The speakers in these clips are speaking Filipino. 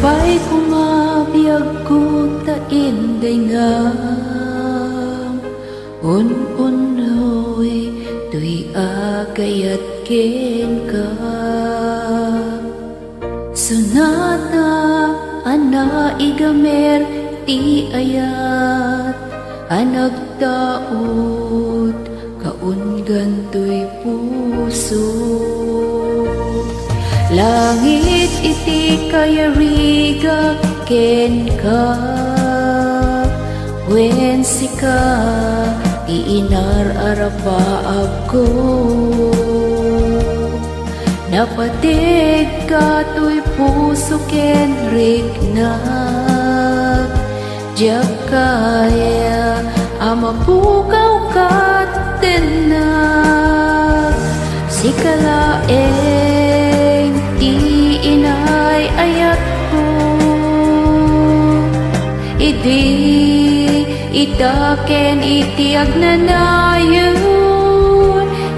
Pay kumabiyag ko ta inday ngam un-unoy tuy agayat ken ka sunata ana igamer ti ayat anagtaot kaungan tuy puso langit iti kayariga ken ka wen sika iinar arapaab ko napatig ka tuy puso ken rignag diag kaya amapukaw kat tenag sikalaeng ti inay ayat ko idi itaken iti agnanayon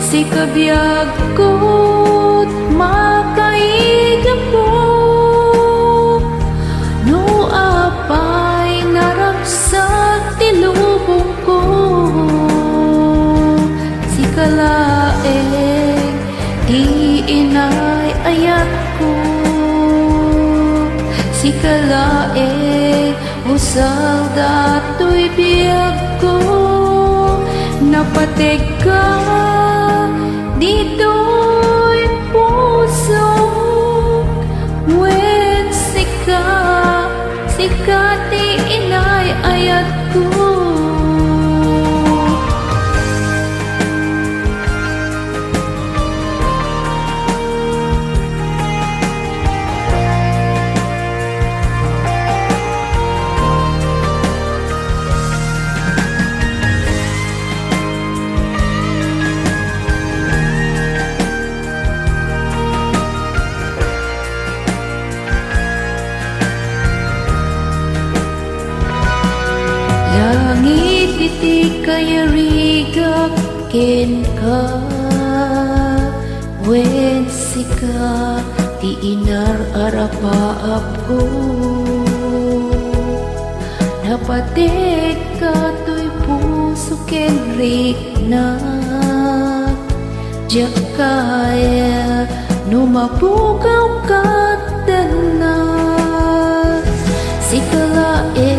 si kabiyag ko't makaigap ko no apay naragsak ti lubong ko si kalaeng ti inay ayat ko si kalaeng usal dato'y biyag ko napatig ka dito'y puso wen sika ti inay ayat ko langit iti kayariga ken ka wen sika ti inar arapaap ko napatig ka tuy puso ken rignag diag kaya numapukaw kat tenag sikalaeng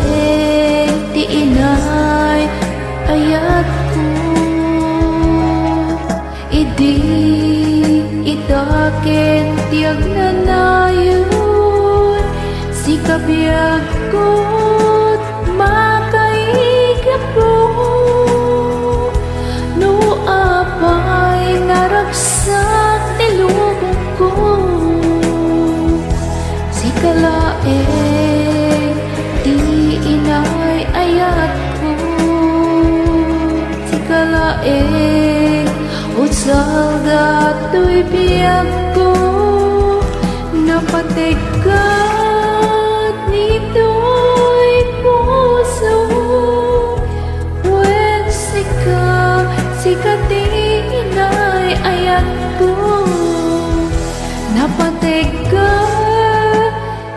ti inay ayat ko idi itaken ti agnanayon si kabiyag ko't makaigap ko no apay naragsak ti lubong ko si kalaeng ti inay ayat ko si kalaeng usal dato'y biyag ko napatig ka dito'y puso wen sika ti inay ayat ko napatig ka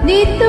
dito